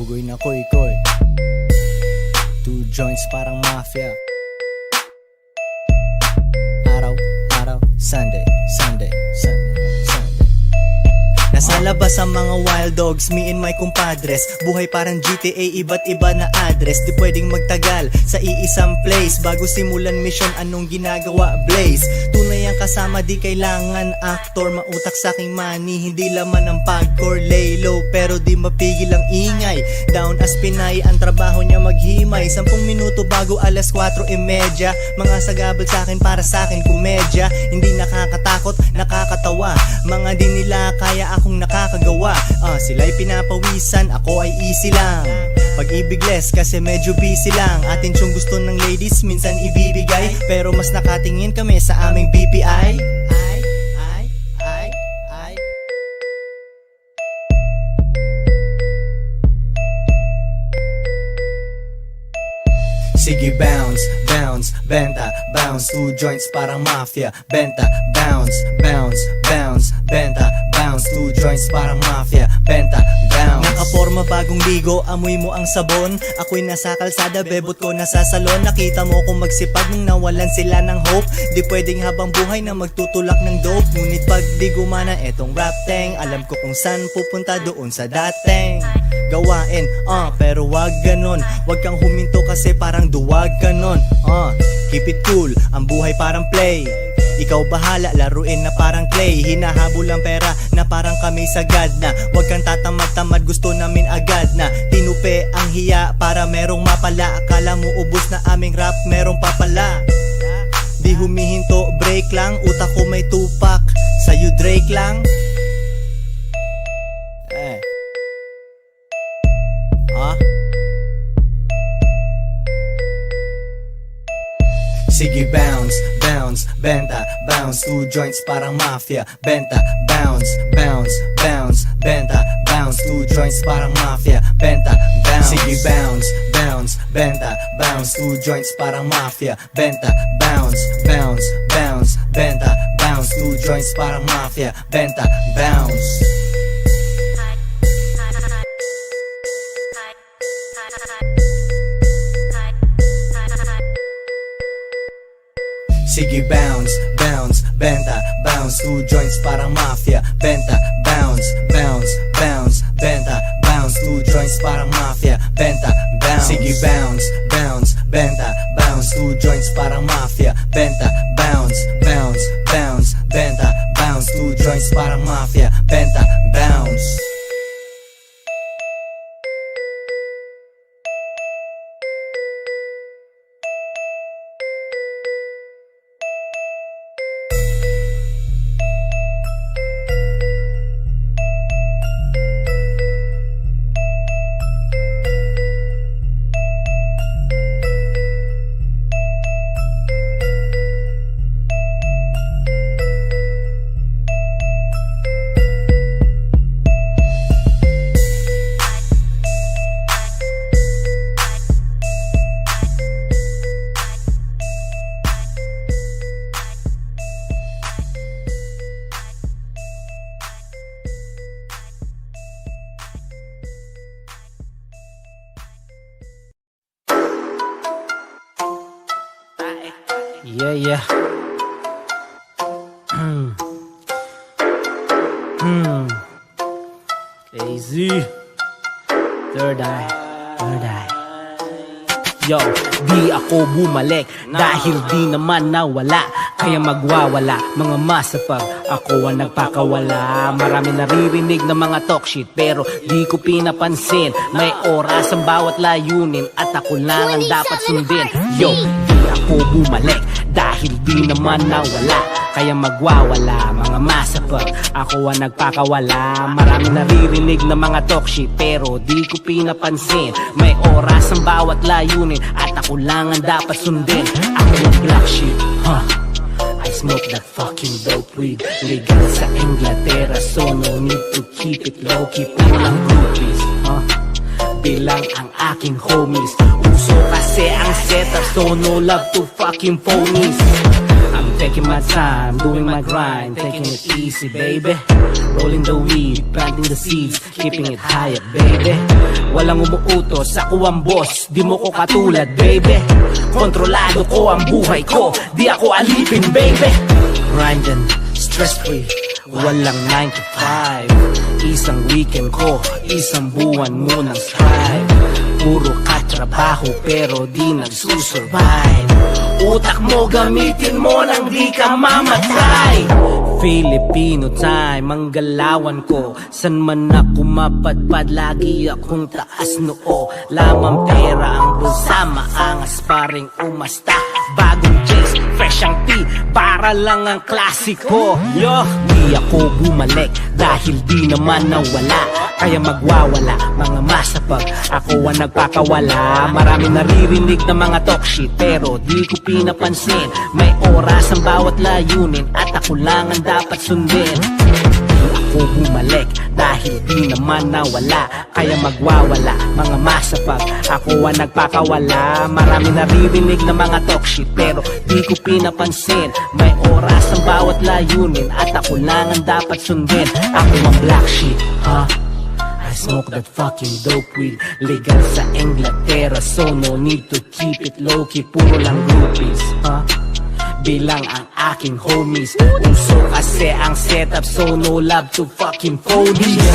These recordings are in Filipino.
Lugoy na koy-koy, 2 joints parang mafia. Araw, Sunday, Sunday, Sunday, Sunday. Nasa labas ang mga wild dogs, me and my compadres. Buhay parang GTA, iba't iba na address. Di pwedeng magtagal sa iisang place. Bago simulan mission, anong ginagawa Blaze? Tunay ang kasama, di kailangan actor. Mautak sa aking money, hindi laman ng pagcore. Lay low, pero di mapigil ang ingay. Down as Pinay, ang trabaho niya maghimay. 10 minuto bago alas 4:30. Mga sagabal sa akin, para sa akin komedya. Hindi nakakatakot, nakakatawa. Mga di nila kaya akong nakakagawa. Sila'y pinapawisan, ako ay easy lang. Pag-ibig less kasi medyo busy lang. Atin siyang gusto ng ladies, minsan ibibigay. Pero mas nakatingin kami sa aming BPI. Sige bounce, bounce, benta, bounce 2 joints parang mafia. Benta, bounce, bounce, bounce, benta, bounce 2 joints parang mafia. Benta, bounce. Nakaporma bagong ligo, amoy mo ang sabon. Ako'y nasa kalsada, bebot ko nasa salon. Nakita mo kung magsipag nung nawalan sila ng hope. Di pwedeng habang buhay na magtutulak ng dope. Ngunit pag di gumana etong rap tang, alam ko kung saan pupunta, doon sa dating gawain, pero wag ganon. Wag kang huminto kasi parang duwag ka nun. Keep it cool, ang buhay parang play. Ikaw bahala, laruin na parang clay. Hinahabol ang pera na parang kami sagad na. Wag kang tatamad-tamad, gusto namin agad na. Tinupe ang hiya para merong mapala. Akala mo ubos na aming rap, merong papala. Di humihinto, break lang. Utak ko may tupak, sa'yo Drake lang. Sige bounce, bounce, benta, bounce 2 joints parang mafia. Benta, bounce, bounce, bounce, benta, bounce 2 joints parang mafia. Benta, bounce. Sige bounce, bounce, benta, bounce 2 joints parang mafia. Benta, bounce, bounce, bounce, benta, bounce 2 joints parang mafia. Benta, bounce. Sige bounce, bounce, benta, bounce 2 joints parang mafia. Benta, bounce, bounce, bounce, benta, bounce 2 joints parang mafia. Benta, bounce. Sige bounce, bounce, benta, bounce 2 joints parang mafia. Benta, bounce, bounce, bounce, benta, bounce 2 joints parang mafia. Benta, bounce. Yeah. AZ Third eye. Yo, di ako bumalik dahil di naman nawala. Kaya magwawala mga masapag, ako ang nagpakawala. Marami naririnig na mga talk shit pero di ko pinapansin. May oras ang bawat layunin at ako lang ang dapat sundin. Yo, di ako bumalik dahil di naman nawala. Kaya magwawala mga masapag, ako ang nagpakawala. Marami naririnig na mga talk shit pero di ko pinapansin. May oras ang bawat layunin at ako lang ang dapat sundin. Ako ang black sheep, I smoke that fucking dope weed. Legal sa Inglaterra so no need to keep it low. Keep lang groupies, bilang ang aking homies. Uso kasi ang setup so no love to fucking phonies. Ang Taking my time, doing my grind, taking it easy, baby. Rolling the weed, planting the seeds, keeping it high up, baby. Walang umuutos, ako ang boss, di mo ko katulad, baby. Kontrolado ko ang buhay ko, di ako alipin, baby. Grindin', stress-free, walang 9 to 5. Isang weekend ko, isang buwan mo ng strive. Puro katrabaho pero di nagsusurvive. Utak mo gamitin mo nang di ka mamatay. Filipino time, ang galawan ko. San man ako mapadpad, lagi akong taas noo. Lamang pera ang bulsa, maangas pa ring umasta. Bagong jeans, fresh ang tea, para lang ang klasiko. Yo, di ako bumalik dahil di naman nawala. Kaya magwawala, mga masapag, ako ang nagpakawala. Marami naririnig na mga talk shit, pero di ko pinapansin. May oras ang bawat layunin, at ako lang ang dapat sundin. Di ako bumalik, dahil di naman nawala. Kaya magwawala, mga masapag, ako ang nagpakawala. Marami naririnig na mga talk shit, pero di ko pinapansin. May oras ang bawat layunin, at ako lang ang dapat sundin. Ako ang black sheep, ha? I smoke that fucking dope weed, legal sa Inglaterra, so no need to keep it low-key. Puro lang groupies, huh? Bilang ang aking homies, uso kasi ang setup, so no love to fucking phonies.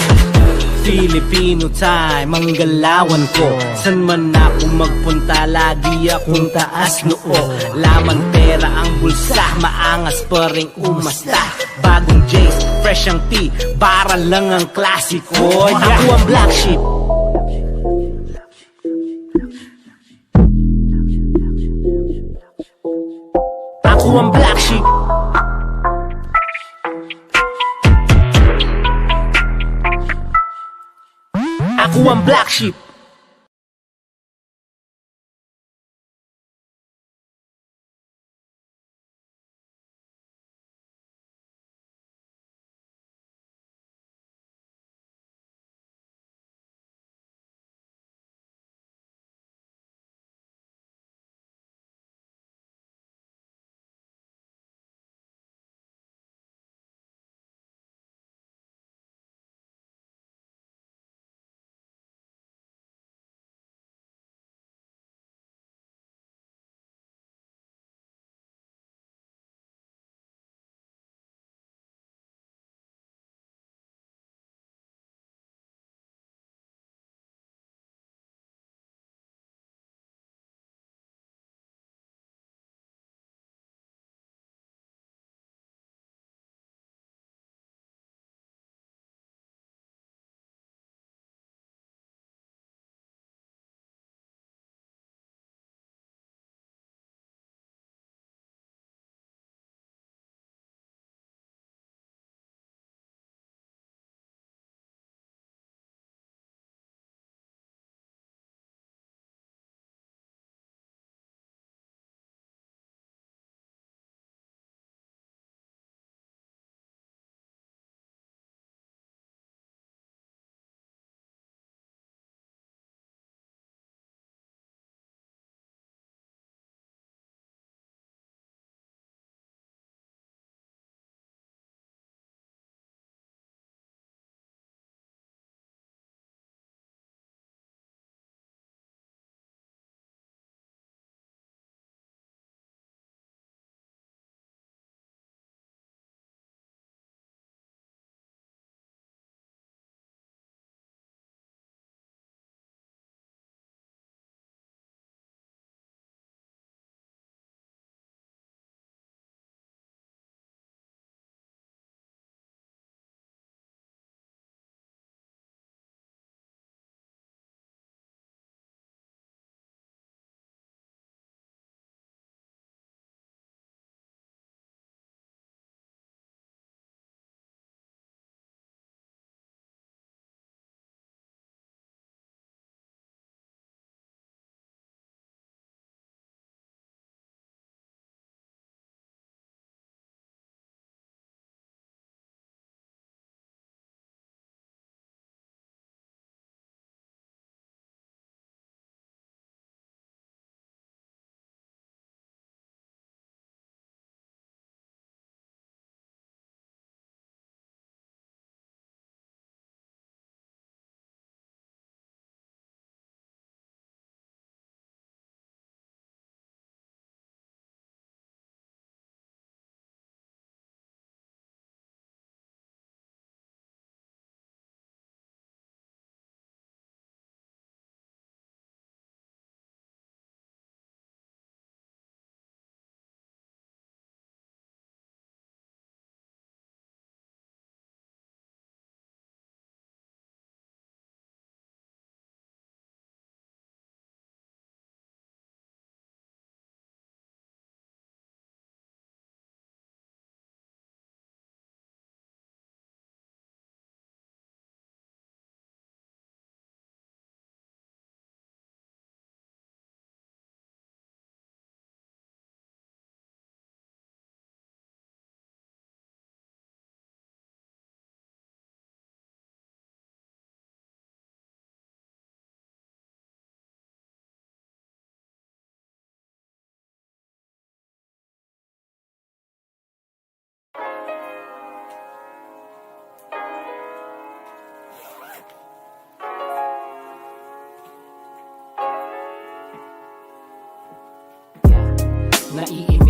Filipino time, ang galawan ko. San man ako magpunta, lagi akong taas noo. Laman pera ang bulsa, maangas pa ring umasta. Bagong J's, fresh ang tea, para lang ang klasiko. Ako ang black sheep. Ako ang black sheep. Ako ang black sheep.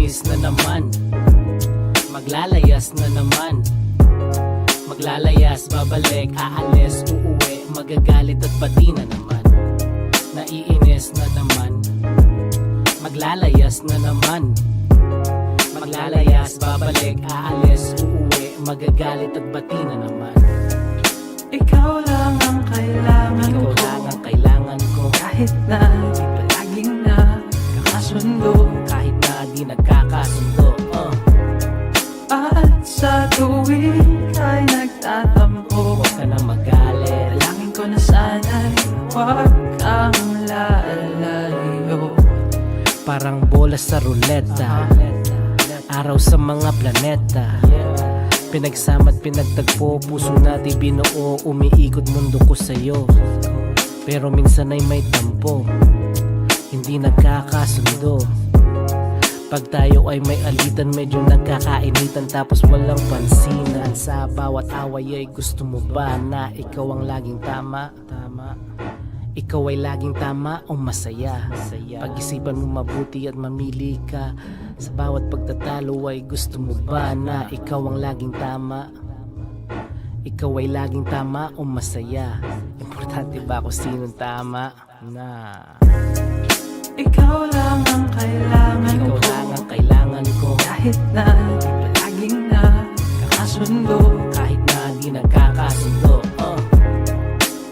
Naiinis na naman, maglalayas na naman. Maglalayas, babalik, aalis, uuwi, magagalit at pati na naman. Naiinis na naman, maglalayas na naman. Maglalayas, babalik, aalis, uuwi, magagalit at bati na naman. Ikaw lang ang kailangan Ikaw ko, lang ang kailangan ko, kahit na di palaging na kakasundo. kahit na di nagkakasundo. At sa tuwing ay nagtatampo, Huwag ka na magalit, dalangin ko na sana'y huwag kang lalayo. parang bola sa ruleta, araw sa mga planeta. Pinagsama't pinagtagpo, puso natin binuo, umiikot mundo ko sa'yo. Pero minsan ay may tampo, hindi nagkakasundo. Pag tayo ay may alitan, medyo nagkakainitan, tapos walang pansinan. Sa bawat away ay gusto mo ba na ikaw ang laging tama? Ikaw ay laging tama o masaya? Pag-isipan mo mabuti at mamili ka. Sa bawat pagtatalo ay gusto mo ba na ikaw ang laging tama? Ikaw ay laging tama o masaya? Importante ba kung sinong tama? Ikaw lang ang kailangan Ikaw ko, lang ang kailangan ko, kahit na di palaging na kakasundo. kahit na di nagkakasundo.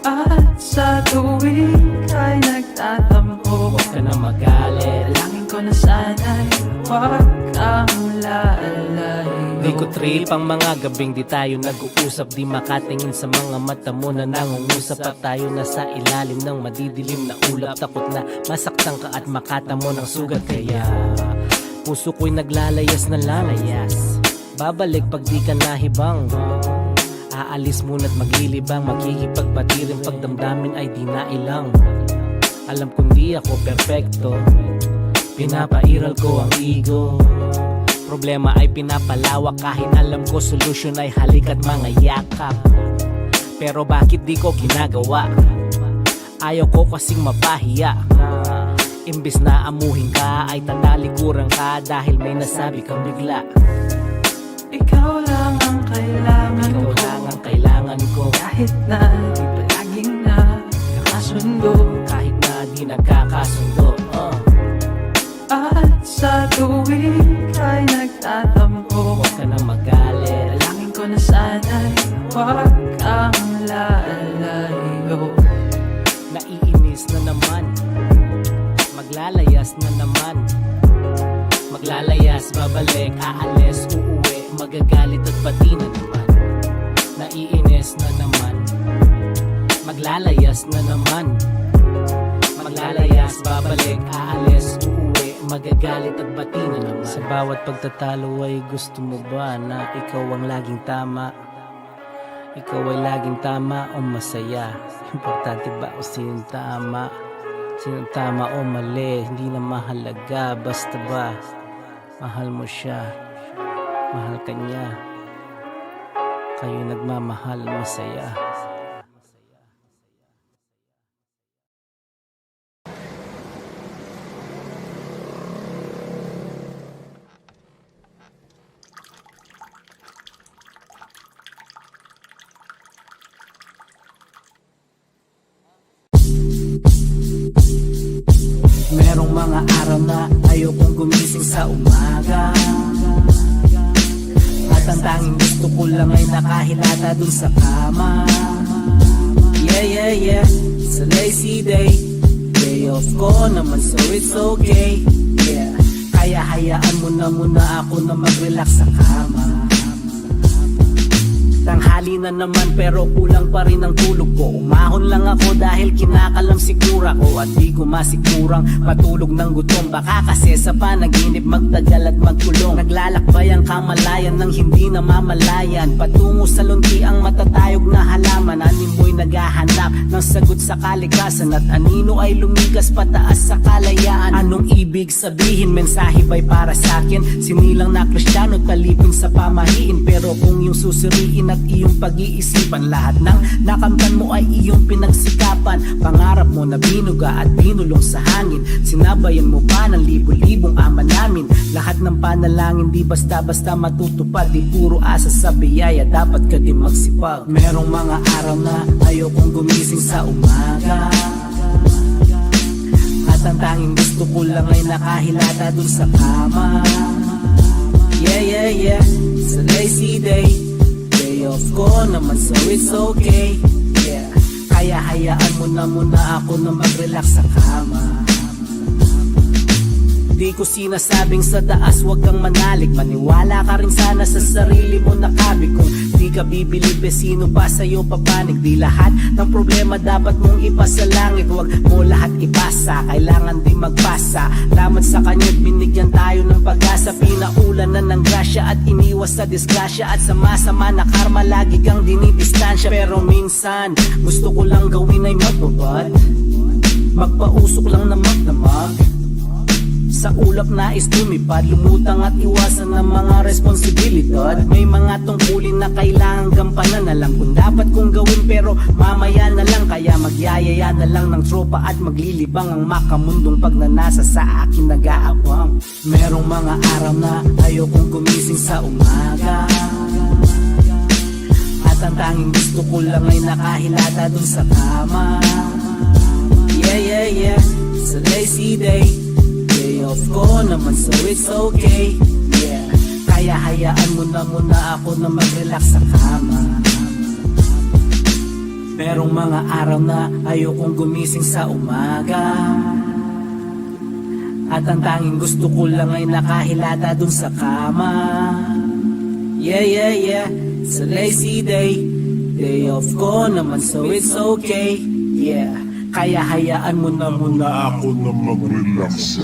At sa tuwing ay nagtatampo, Huwag ka na magalit, dalangin ko na sana'y huwag kang lalayo. di ko trip ang mga gabing di tayo nag-uusap. Di makatingin sa mga mata mo na nangungusap. At tayo nasa ilalim ng madidilim na ulap. Takot na masaktan ka at makata mo ng sugat. Kaya puso ko'y naglalayas na lalayas. Babalik pag di ka nahibang. Aalis muna't maglilibang. Makikipagbati rin pagdamdamin ay di nailang. Alam kong di ako perfecto, pinapairal ko ang ego. Problema ay pinapalawak, kahit alam ko solusyon ay halik at mga yakap. Pero bakit di ko ginagawa? Ayaw ko kasing mapahiya. Imbis na amuhin ka ay tatalikuran ka, dahil may nasabi kang bigla. Ikaw lang ang kailangan Ikaw ko, lang ang kailangan ko, kahit na di palaging na kakasundo. kahit na di nagkakasundo. At sa tuwing ay nagtatampo, Huwag ka na magalit, dalangin ko na sana'y huwag kang lalayo. naiinis na naman, maglalayas na naman. Maglalayas, babalik, aalis, uuwi, magagalit at pati na naman. Naiinis na naman, maglalayas na naman. Maglalayas, babalik, aalis, uuwi, magagalit at bati na naman. Sa bawat pagtatalo ay gusto mo ba na ikaw ang laging tama? Ikaw ay laging tama o masaya? Importante ba kung sinong tama? Sinong tama o mali? Hindi na mahalaga, basta ba mahal mo siya, mahal ka niya, kayo nagmamahal, masaya. Merong mga araw na ayokong gumising sa umaga, at ang tanging gusto ko lang ay nakahilata dun sa kama. Yeah, it's a lazy day, day off ko naman so it's okay. Yeah, kaya hayaan mo na muna ako na mag-relax sa kama. Tanghali na naman pero kulang pa rin ang tulog ko. Umahon lang ako dahil kinakalam sigura ko, at di ko masikurang matulog ng gutom. Baka kasi sa panaginip magtagal at magkulong. Naglalakbay ang kamalayan ng hindi namamalayan, patungo sa lunti ang matatayog na halaman. Animoy naghahanap ng sagot sa kalikasan, at anino ay lumigas pataas sa kalayaan. Anong ibig sabihin? Mensahe ba'y para sa'kin? Sinilang na Kristiyano, talipin sa pamahiin, pero kung yung susuriin at iyong pag-iisipan. Lahat ng nakamtan mo ay iyong pinagsikapan. Pangarap mo na binuga at binulong sa hangin. Sinabayan mo pa ng libo-libong ama namin. Lahat ng panalangin di basta-basta matutupad. Di puro asa sa biyaya, dapat ka din magsipag. Merong mga araw na ayokong gumising sa umaga, at ang tanging gusto ko lang ay nakahilata dun sa kama. Yeah, yeah, yeah, it's a lazy day. Day off ko naman so it's okay. Yeah, kaya hayaan mo na muna ako na mag-relax sa kama. Di ko sinasabing sa taas wag kang manalig. Maniwala ka rin sana sa sarili mo na kabi. Kung di ka bibilib, sino pa sa'yo papanig? Di lahat ng problema dapat mong ipasa langit. Wag mo lahat ipasa, kailangan di magpasa. Lamat sa kanya't binigyan tayo ng pag-asa. Pinaulan na ng grasya at iniwas sa disgrasya. At sa masama na karma lagi kang dinidistansya. Pero minsan gusto ko lang gawin ay matupad, magpausok lang na magdamag. Sa ulap nais lumipad, lumutang at iwasan ng mga responsibilidad. May mga tungkulin na kailangan gampanan. Alam kung dapat kong gawin pero mamaya na lang. Kaya magyayaya na lang ng tropa at maglilibang ang makamundong pagnanasa sa akin nag-aawang. Merong mga araw na ayokong gumising sa umaga, at ang tanging gusto ko lang ay nakahilata dun sa kama. Yeah, yeah, yeah, it's a lazy day. Day off ko naman so it's okay. Yeah, kaya hayaan mo na muna ako na mag-relax sa kama. Merong mga araw na ayokong gumising sa umaga, at ang tanging gusto ko lang ay nakahilata dun sa kama. Yeah, yeah, yeah, it's a lazy day. Day off ko naman so it's okay. Yeah, kaya hayaan mo na muna ako na mag-relax.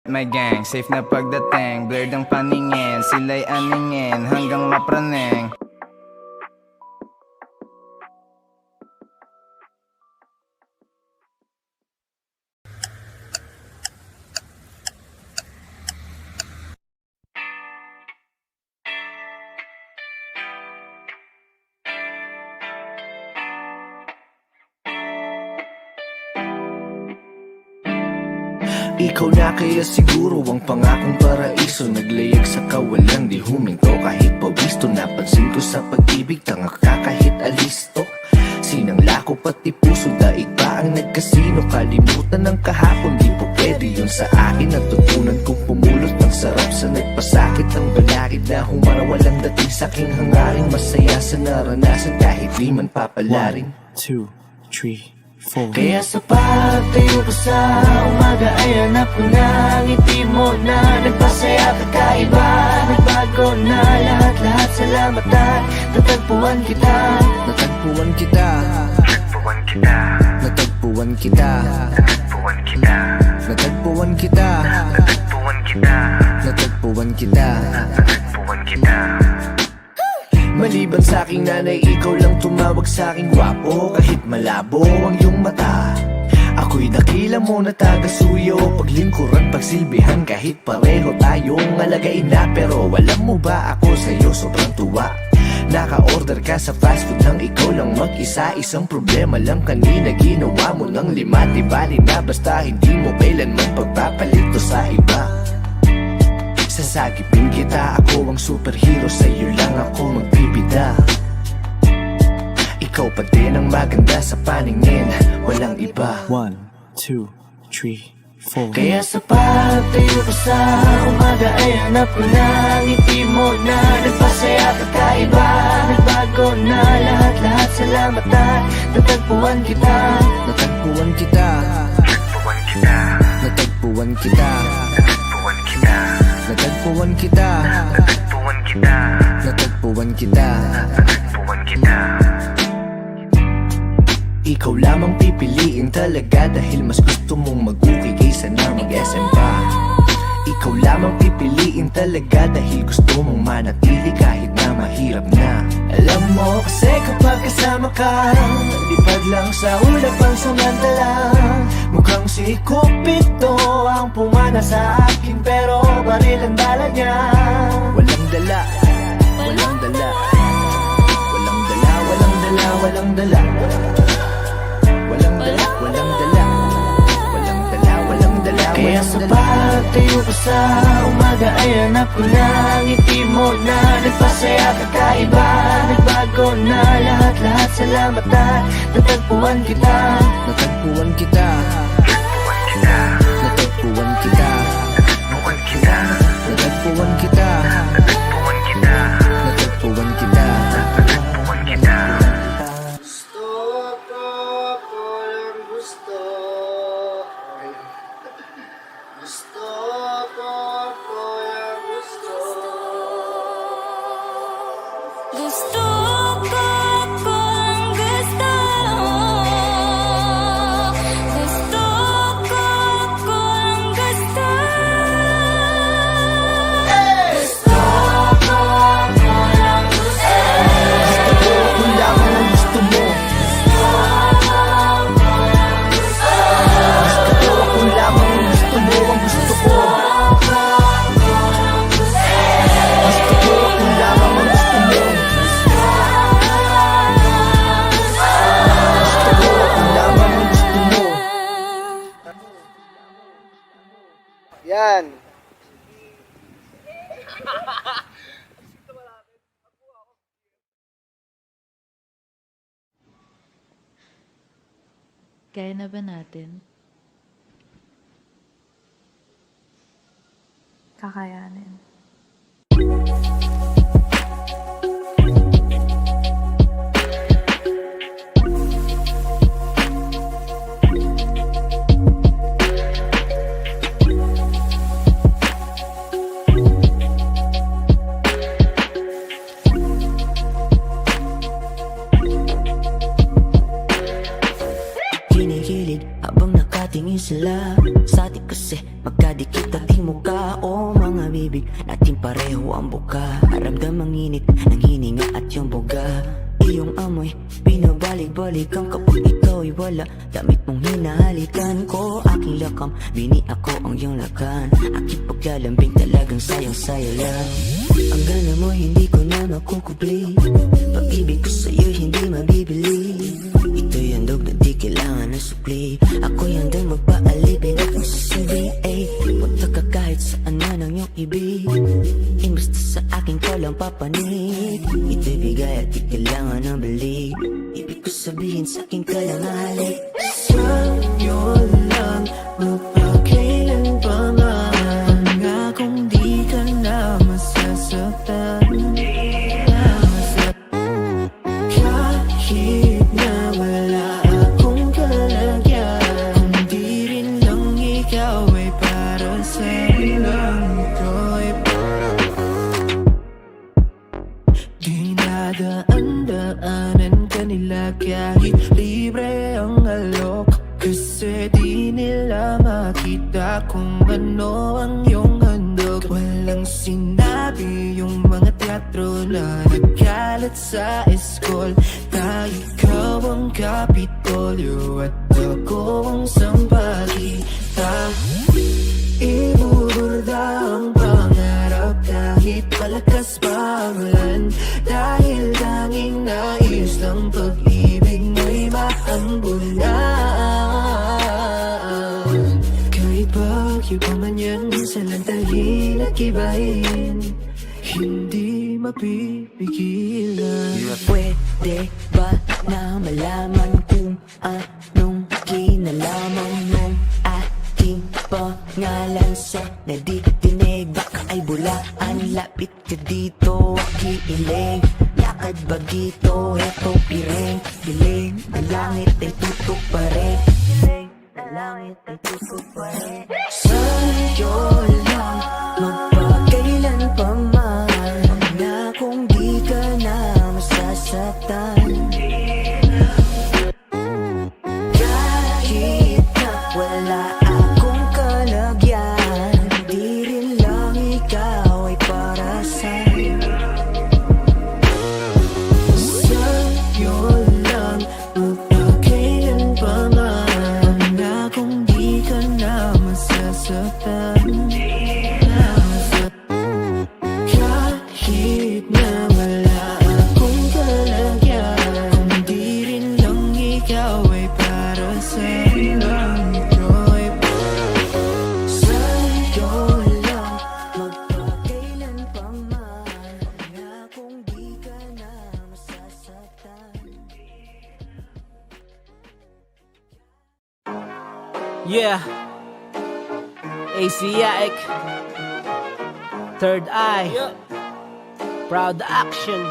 My gang, safe na pagdating. Blurred ang paningin, sila'y aningin hanggang mapraneng. Ikaw na kaya siguro ang pangakong paraiso. Naglayag sa kawalan, di huminto kahit pawisto. Napansin ko sa pag-ibig, tanga ka kahit alisto. Sinangla ko pati puso, daig pa ang nagkasino. Kalimutan ng kahapon, di po pwede yun sa akin. Natutunan kong pumulot ng sarap sa nagpasakit. Ang balakid na humara, walang dating saking hangaring. Masaya sa naranasan kahit di man papalaring. 1, 2, 3, 4. Kaya sa pagtayo ko sa umaga ay hanap ko na ang ngiti mo na nagpasaya kakaiba. Nagbago na lahat-lahat, salamat at natagpuan kita. Natagpuan kita. Natagpuan kita. Natagpuan kita. Natagpuan kita. Natagpuan kita. Natagpuan kita. Natagpuan kita. Natagpuan kita. Maliban sa aking nanay, ikaw lang tumawag sa aking gwapo. Kahit malabo ang iyong mata, ako'y dakila mo na taga-suyo. Paglingkuran, pagsilbihan, kahit pareho tayong alagain na. Pero alam mo ba, ako sa'yo sobrang tuwa. Naka-order ka sa fast food nang ikaw lang mag-isa. Isang problema lang kanina, ginawa mo ng 5. Di bali na basta hindi mo kailanman pagpapalito sa iba. Sasagipin kita, ako ang superhero, sa'yo lang ako magbibida. Ikaw pa din ang maganda sa paningin, walang iba. 1, 2, 3, 4. Kaya sa pagtayo ko sa umaga ay hanap ko na ang ngiti mo na nagpasaya kakaiba. Nagbago na lahat-lahat, salamat at natagpuan kita. Natagpuan kita. Natagpuan kita. Natagpuan kita. Natagpuan kita. Natagpuan kita. Natagpuan kita. Natagpuan kita. Natagpuan kita. Ikaw lamang pipiliin talaga dahil mas gusto mong mag-uwi kaysa na mag-SM pa. Ikaw lamang pipiliin talaga dahil gusto mong manatili kahit na mahirap na. Alam mo kasi kapag kasama ka, lipad lang sa ulap ang samantala. Mukhang si Cupido ang pumana sa akin, pero baril ang dala niya. Walang dala, walang dala, walang dala, walang dala, walang dala, walang dala, walang dala, walang dala, walang dala. Kaya sa pagtayo ko sa umaga ay hanap ko na ang ngiti mo na nagpasaya kakaiba. Nagbago na lahat-lahat, salamat at natagpuan kita. Natagpuan kita, natagpuan kita, natagpuan kita, natagpuan kita, natagpuan kita, natagpuan kita. Gusto ko lang gusto. Gusto ko lang gusto. Gusto ko kung gusto. Gusto ko kung gusto. Gusto ko lang gusto. Kung lamang ang gusto mo. Gusto ko kung lamang ang gusto mo. Ang gusto ko. Gusto ko kung lamang ang gusto mo. Gusto ko kung lamang ang gusto mo. Yan. Kaya na ba natin? Kakayanin. Kinikilig habang nakatingin sila sa atin kasi magkadikit ating mukha. O mga bibig natin pareho ang buka. Ramdam ang init ng hininga at yung buga. Iyong amoy binabalik-balikan kapag ikaw ay wala. Damit mong hinahalikan ko, aking lakam, bini ako ang iyong lakan. Aking paglalambing talagang sayang-saya lang. Ang gana mo hindi ko na makukubli. Pag-ibig ko sa'yo hindi mabibili. Ito'y handog na di kailangan ng supli. Ako'y handang magpaalipin at magsasabi. Ay, punta ka kahit saan man ang iyong ibig. Basta sa akin ka lang papanig. Ito'y bigay at di kailangan ng balik. Ibig ko sabihin sa akin ka lang halik. Sa'yo lang magpakailan pa man. Pangakong di ka na masasaktan. Kahit na wala akong kalagyan, kung di rin lang ikaw ay para sa'yo lang. Ito ay para dinadaan-daanan ka nila kahit libre ang alok. Kasi di nila makita kung ano ang iyong handog. Walang sinabi yung mga teatro na nagkalat sa eskol. Na ikaw ang kapitolyo at ako ang sampagita. Ibuburda ang pangarap kahit palakas pa ang ulan. Dahil tanging nais ng pag-ibig mo'y maambulan. Kahit bagyo pa man yan sa lantahin at kibahin, hindi mapipigilan. Pwede ba na malaman kung anong kinalaman ng aking pangalan sa nadidinig? Baka ay bulaan, lapit ka dito, kiiling. Lakad ba dito, eto piring. Piling, ang langit ay tutok pa rin. Piling, ang langit ay tutok pa rin. Sa'yo lang magpakailan pa man, na kung di ka na masasaktan. Kahit na wala akong kalagyan, di rin lang ikaw ay para sa'yo. Yeah. Asiatic. Third Eye. Proud Action.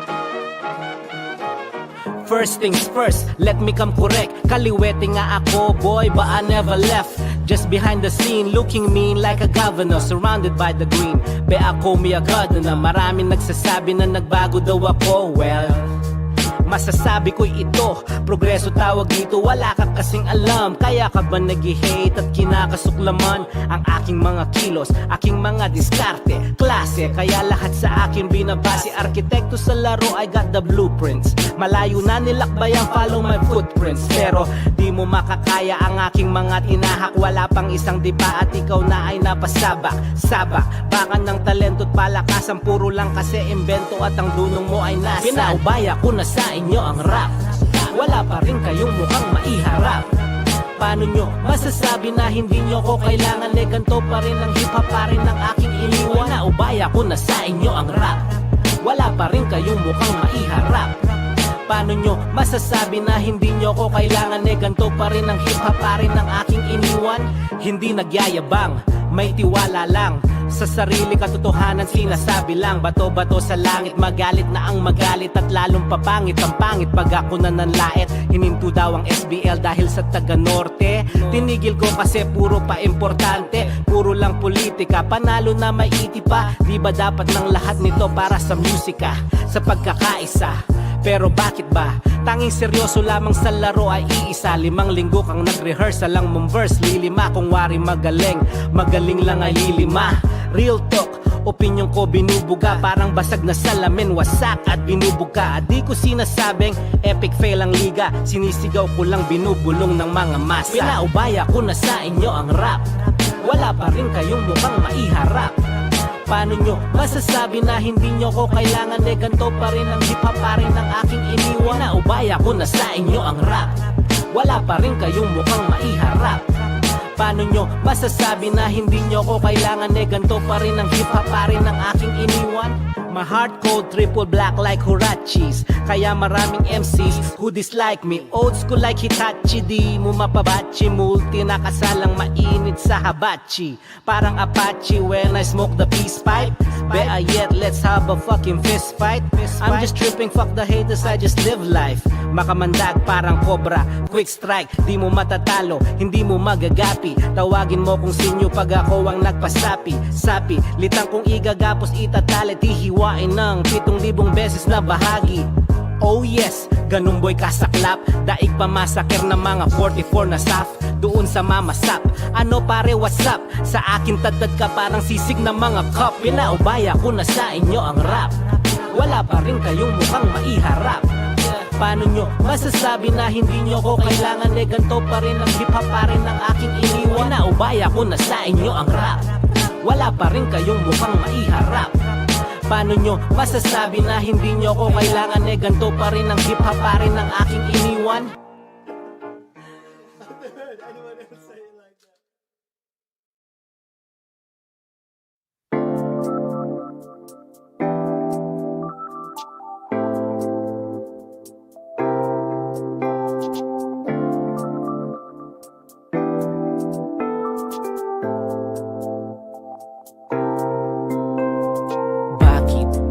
First things first, let me come correct. Kaliwete nga ako, boy, but I never left. Just behind the scene, looking mean like a governor, surrounded by the green. Be ako may agad na maraming nagsasabi na nagbago daw ako. Well, masasabi ko'y ito, progreso tawag dito, wala ka kasing alam. Kaya ka ba nag-hate at kinakasuklaman ang aking mga kilos, aking mga diskarte, klase. Kaya lahat sa akin binabase, arkitekto sa laro, I got the blueprints. Malayo na nilakbayan, follow my footprints. Pero di mo makakaya ang aking mga tinahak. Wala pang isang dipa at ikaw na ay napasabak. Sabak, baka ng talento't palakasan, puro lang kasi invento at ang dunong mo ay nasa. Pinaubaya ko na sa inyo ang rap, wala pa rin kayong mukhang maiharap. Paano nyo masasabi na hindi nyo ko kailangan? Ganto pa rin ang hip-hop pa rin ang aking iniwan. Naubaya ko na sa inyo ang rap, wala pa rin kayong mukhang maiharap. Paano nyo masasabi na hindi nyo ko kailangan? Ganto pa rin ang hip-hop pa rin ang aking iniwan. Hindi nagyayabang, may tiwala lang sa sarili, katotohanan sinasabi lang. Bato-bato sa langit, magalit na ang magalit at lalong papangit ang pangit pag ako na nanlait. Hininto daw ang SBL dahil sa taga-norte. Tinigil ko kasi puro pa importante, puro lang politika, panalo na may iti pa. Di ba dapat ng lahat nito para sa musika, sa pagkakaisa? Pero bakit ba? Tanging seryoso lamang sa laro ay iisa. 5 linggo kang nag-rehearse lang mong verse. Lilima kung wari magaling, magaling lang ay lilima. Real talk, opinyon ko binubuga, parang basag na salamin, wasak at binubuga. Di ko sinasabing epic fail ang liga, sinisigaw ko lang binubulong ng mga masa. Pinaubaya ko na sa inyo ang rap, wala pa rin kayong mukhang maiharap. Paano nyo masasabi na hindi nyo ko kailangan? Ganto pa rin ang hip-hop pa rin ang aking iniwan. Naubaya ko na sa inyo ang rap, wala pa rin kayong mukhang maiharap. Paano nyo masasabi na hindi nyo ko kailangan? Ganto pa rin ang hip-hop pa rin ang aking iniwan. My heart cold, triple black like Hirachis. Kaya maraming MCs who dislike me. Old school like Hitachi, di mo mapabachi. Multi nakasalang mainit sa habachi, parang Apache when I smoke the peace pipe. Better yet, let's have a fucking fist fight. I'm just tripping, fuck the haters, I just live life. Makamandag parang cobra, quick strike. Di mo matatalo, hindi mo magagapi. Tawagin mo kung sinyo pag ako ang nagpasapi. Sapi, litang kong igagapos itatali. Hihiwain ng 7,000 beses na bahagi. Oh yes, ganun boy kasaklap. Daig pa masakir ng mga 44 na saf doon sa mamasap. Ano pare, what's up? Sa akin tadtad ka parang sisig ng mga cup. Pinaubaya ko na sa inyo ang rap, wala pa rin kayong mukhang maiharap. Paano nyo masasabi na hindi nyo ko kailangan? Ganto pa rin ang hip-hop pa rin ang aking iniwan. Naubaya ko na sa inyo ang rap, wala pa rin kayong mukhang maiharap. Paano nyo masasabi na hindi nyo ko kailangan? Ganto pa rin ang hip-hop pa rin ang aking iniwan.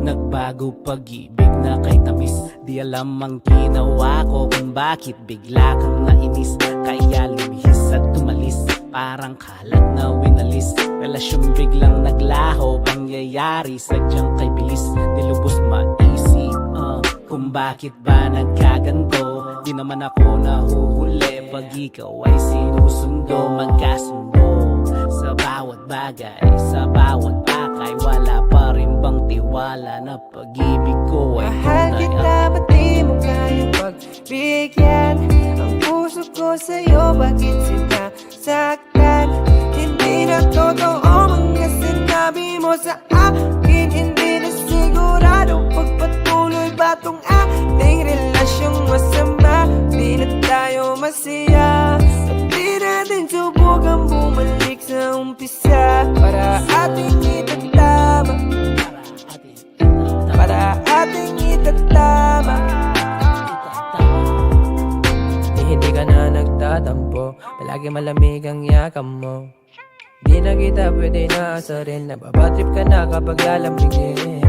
Nagbago pag-ibig na kay tamis, di alam ang ginawa ko kung bakit bigla kang nainis. Kaya lumihis at tumalis, parang kalat na winalis. Relasyon biglang naglaho, pangyayari sadyang kay bilis. Nilubos maisip kung bakit ba nagkaganto. Di naman ako nahuhuli pag ikaw ay sinusundo. Magkasundo sa bawat bagay, sa bawat pakay. Wala pa rin bang tiwala na pag-ibig ko ay Mahal tunay? kita, ba't di mo kayang pagbigyan? Ang puso ko sa'yo, bakit sinasaktan? Hindi na totoo mga sinabi mo sa akin. Hindi na sigurado pagpatuloy ba tong ating relasyong masama? Di na tayo masaya, di natin subukan bumalik sa umpisa. Para ating itatama, para ating itatama. Hindi ka na nagtatampo, palagi malamig ang yakap kita pwede na asarin. Nababatrip ka na kapag lalambigin.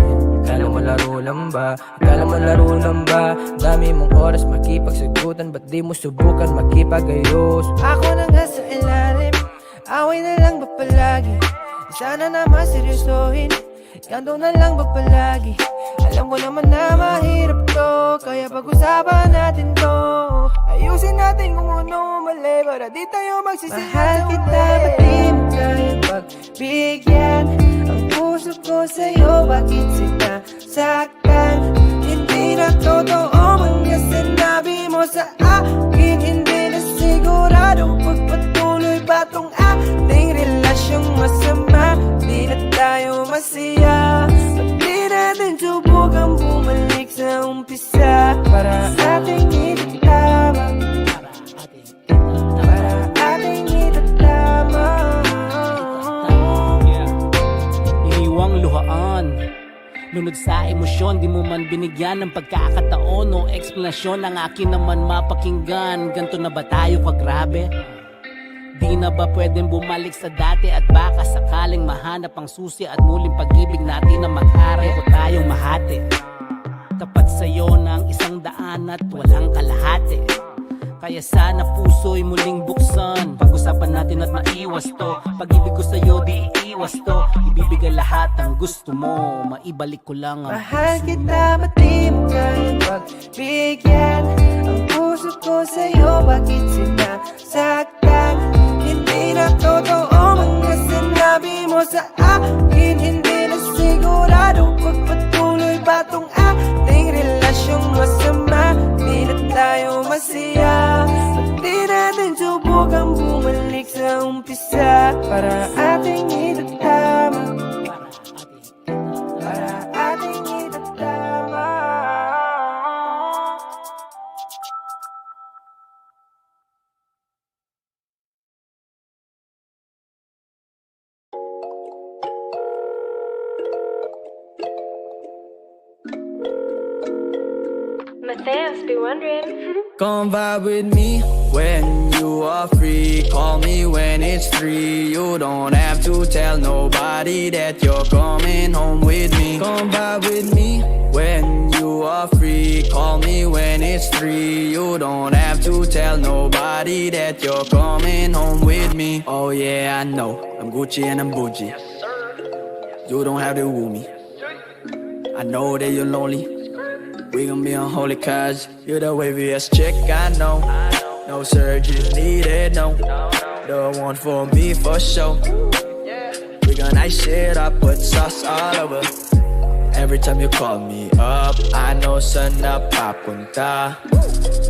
Akala mo laro lang ba? Akala mo laro lang ba? Dami mong oras makipagsagutan, ba't di mo subukan makipagayos? Ako na nga sa ilalim, away na lang ba palagi? Sana naman seryosohin, ganto na lang ba palagi? Alam ko naman na mahirap to, kaya pag-usapan natin to. Ayusin natin kung ano mali para di tayo magsisisi. Mahal kita, ba't di mo kaya pagbigyan ang puso ko sa'yo? Bakit sinasaktan? Hindi na totoo mga sinabi mo sa akin. Hindi na sigurado pagpatuloy ba tong ating relasyong masama? Di na tayo masaya, ba't di natin subukan bumalik sa umpisa? Para ating itatama, para ating itatama. Iniwang luhaan, lunod sa emosyon, di mo man binigyan ng pagkakataon o eksplanasyon. Ang akin naman mapakinggan, ganto na ba tayo kagrabe? Di na ba pwedeng bumalik sa dati at baka sakaling mahanap ang susi at muling pag-ibig natin na mag-hari o tayong mahati? Tapat sa'yo ng 100 at walang kalahati. Kaya sana puso'y muling buksan, pag-usapan natin at maiwas to. Pag-ibig ko sa'yo di iiwas to, ibibigay lahat ang gusto mo, maibalik ko lang ang Mahal kita, ba't di mo kaya pagbigyan ang puso ko sa'yo? Bakit sinasaktan? Hindi na totoo mga sinabi mo sa akin. Hindi na sigurado pagpatuloy ba tong ating relasyong masama? Di na tayo masaya, ba't di natin subukan bumalik sa umpisa? Para ating itatama, para ating itatama. My fans be wondering. Come vibe with me when you are free. Call me when it's 3. You don't have to tell nobody that you're coming home with me. Come vibe with me when you are free. Call me when it's 3. You don't have to tell nobody that you're coming home with me. Oh yeah, I know I'm Gucci and I'm bougie. You don't have to woo me. I know that you're lonely. We gon' be unholy cause you're the waviest chick I know. No surgery needed, no. The one for me for sure. We gon' ice it up, put sauce all over. Every time you call me up, I know sun up, papunta.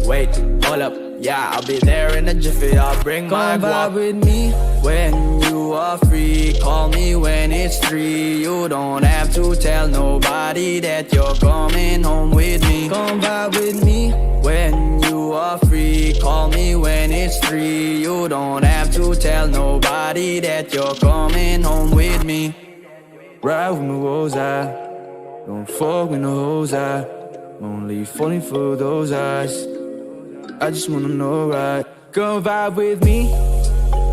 Wait, hold up, yeah, I'll be there in a jiffy. I'll bring my guap with me when you are free. Call me when it's 3. You don't have to tell nobody that you're coming home with me. Come vibe with me when you are free. Call me when it's 3. You don't have to tell nobody that you're coming home with me. Ride with my woes, I don't fuck with no hoes, I'm only falling for those eyes. I just wanna know right. Come vibe with me,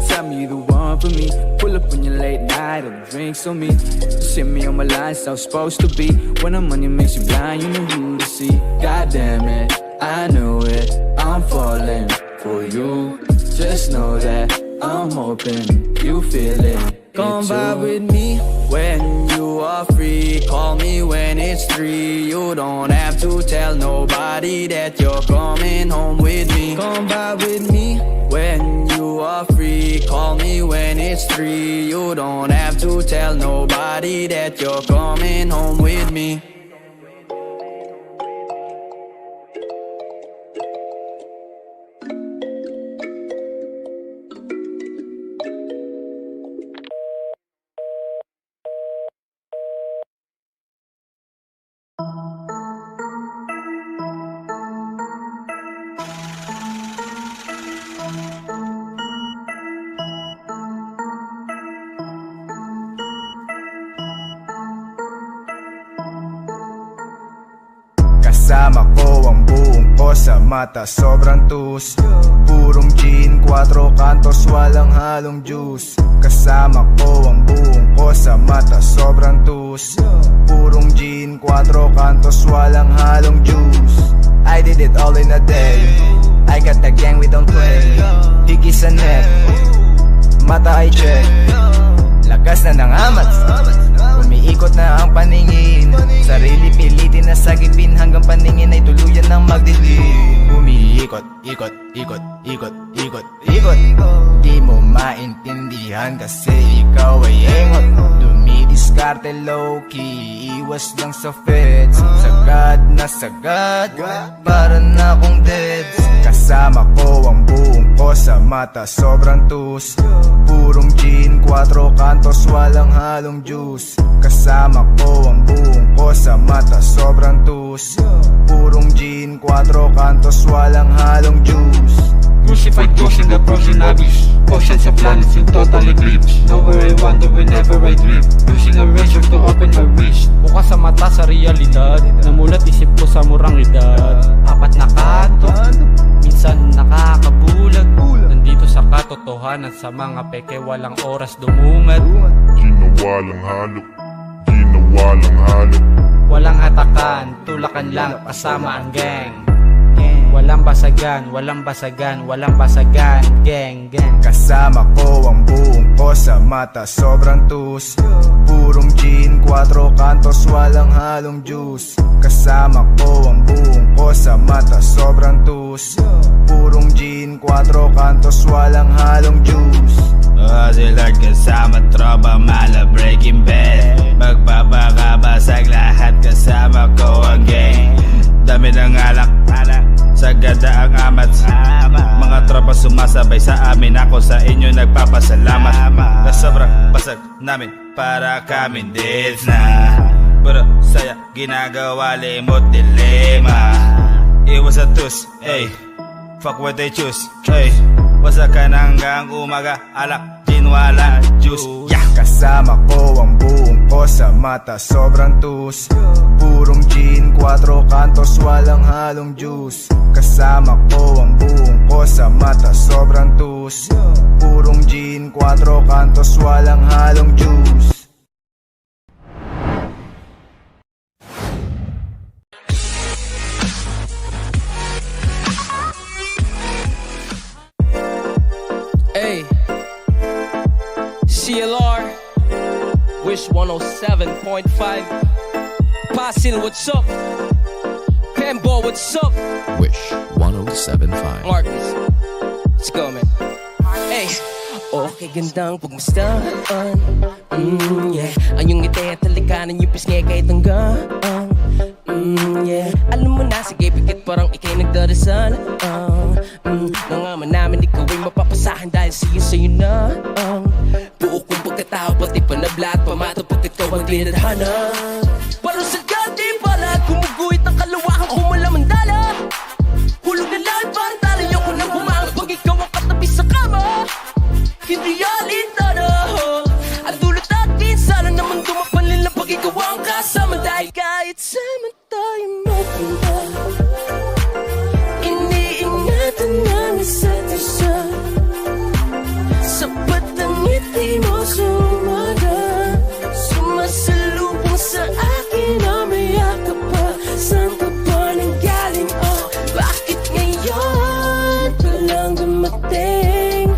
tell me you the one for me. Pull up on your late night and drinks on me. Just hit me on my line, so I'm supposed to be. When the money makes you blind, you know who to see. God damn it, I know it, I'm falling for you. Just know that I'm hoping you feel it. Come vibe with me when you are free. Call me when it's 3. You don't have to tell nobody that you're coming home with me. Come vibe with me when you are free. Call me when it's 3. You don't have to tell nobody that you're coming home with me. Kasama ko ang buong ko sa mata, sobrang tus. Purong gin, 4 kantos, walang halong juice. Kasama ko ang buong ko sa mata, sobrang tus. Purong gin, 4 kantos, walang halong juice. I did it all in a day. I got the gang, we don't play. Higi sa net, mata ay check. Lakas na ng amat, umiikot na ang paningin. Sarili pilitin na sagipin hanggang paningin ay tuluyan ng magdilim. Umiikot, ikot, ikot, ikot, ikot, ikot. Di mo maintindihan kasi ikaw ay engot. Dumidiskarte low-key, iwas lang sa feds. Sagad na sagad, para na akong deads. Kasama ko ang buong ko sa mata, sobrang tus. Purong gin, 4 kantos, walang halong juice. Kasama ko ang buong ko sa mata, sobrang tus. Purong gin, 4 kantos, walang halong juice. Crucified crossing the frozen abyss. Oceans and planets in total eclipse. Nowhere I wander whenever I dream. Using a razor to open my wrist. Bukas sa mata sa realidad, namulat isip ko sa murang edad. Apat na kanto, minsan nakakabulag. Nandito sa katotohanan, sa mga peke walang oras dumungad. Ginawa lang halo, ginawa lang halo. Walang hatakan, tulakan lang kasama ang gang. Walang basagan, walang basagan, walang basagan. Gang, gang. Kasama ko ang buong ko sa mata, sobrang tus. Purong gin, 4 kantos, walang halong juice. Kasama ko ang buong ko sa mata, sobrang tus. Purong gin, 4 kantos, walang halong juice. Lord kasama tropa, mala breaking bad. Magpapakabasag lahat kasama ko ang gang. Dami ng alak, sagada ang amat. Mga tropa sumasabay sa amin, ako sa inyo nagpapasalamat. Na sobrang basag namin para kami deads na. Pero saya ginagawa, limot dilema. Iwas sa tus, ey, fuck what they choose, ey. Wasakan hanggang umaga, alak, gin, wala juice, yeah. Kasama ko ang buong ko sa mata, sobrang tus. Purong gin, 4 kantos, walang halong juice. Kasama ko ang buong ko sa mata, sobrang tus. Purong gin, 4 kantos, walang halong juice. Hey, CLR, Wish 107.5, Pasil, what's up? Pembo, what's up? Wish 107.5. Marcus, let's go, man. Hey, okay, gandang pagmastaan. Yeah, ang iyong ngiti at talikanan yung pisngi kahit hanggang. Yeah, alam mo na, sige, pikit parang ikay nagdarasal. Nangaman namin ikaw ay mapapasahan dahil sa'yo na. Buo kong pagkatao, pati panabla at pamato pag ikaw ang dinadhana. Parang sa gati pala, gumuguhit ang kalawakan ko malamandala. Hulog na lahat parang talayo ko nang bumangat pag ikaw ang katabi sa kama. Hindi realita na at dulot natin, sana naman dumapanlil na pag ikaw ang kasama. Dahil kahit sama tayo mapunta, iniingatan ng isa't isa. Sapat ang ngiti mo sa umaga, sumasalubong sa akin na may yakap pa. Saan ka ba nanggaling? Oh, bakit ngayon ka lang dumating?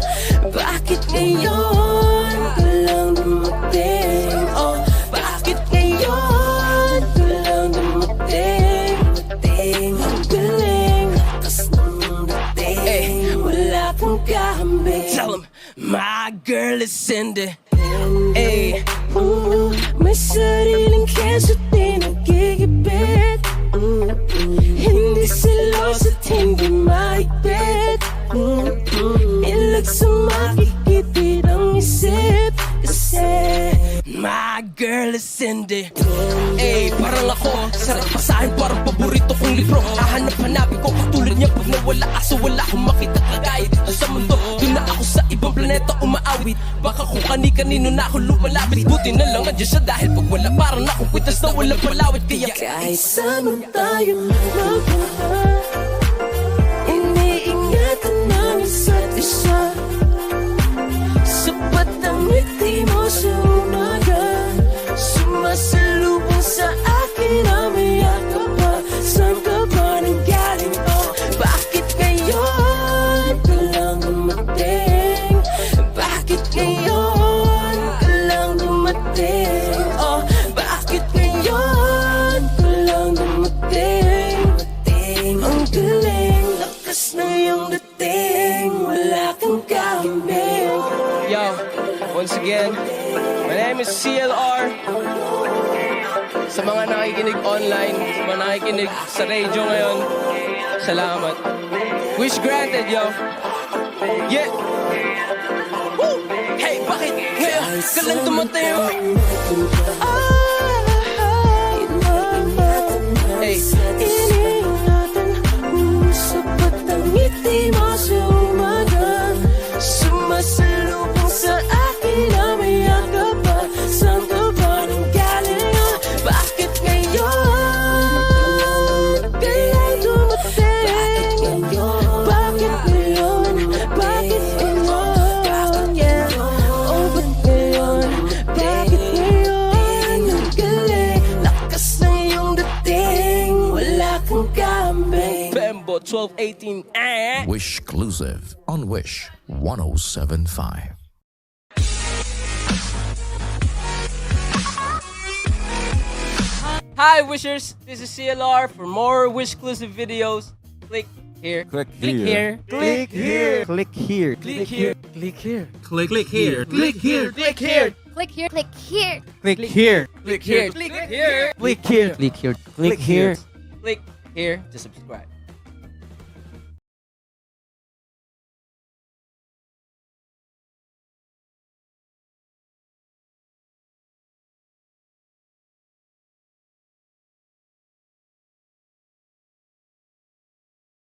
Bakit ngayon ka lang dumating? Oh, bakit ngayon ka lang dumating? Dating ang galing, lakas ng dating, wala kang kahambing. Tell him, my girl is Cindy. Ay, may sariling keso di nagigipit. Hindi silos at hindi mahigpit. Ilag sa makikitid ang isip. Kasi my girl is Cindy. Ay, parang ako, sarap basahin, parang paborito kong libro. Hahanap-hanapin ko katulad niya pag nawala aso, wala akong makita kagaya dito sa mundo. Doon na ako sa ibang planeta umaawit. Baka kung kani-kanino na ako lumalapit. Buti na lang andyan siya dahil pag wala parang akong kwitas na walang palawit. Kaya kahit saan tayo magpunta, Sa mga nakikinig online, sa mga nakikinig sa radio ngayon, salamat. Wish granted, yo. Yeah. Woo! Hey, bakit ngayon ka lang tumatayo? Hey. Iningatan mo sapat ang ngiti mo sa umaga. Sumasalubong sa akin na may yakap pa. Saan ka ba nang galing? Bakit ngayon kailan dumating? Bakit ngayon? Bakit ngayon? Yeah. Oh, ba't ngayon? Bakit ngayon? Ang galing, lakas ng iyong dating. Wala kang kambing. Bembo 1218. Wish Exclusive on Wish 1075. Hi Wishers, this is CLR. For more Wish exclusive videos, click here. Click here. Click here. Click here. Click here. Click here. Click here. Click here. Click here. Click here. Click here. Click here. Click here. Click here. Click here. Click here. Click here to subscribe.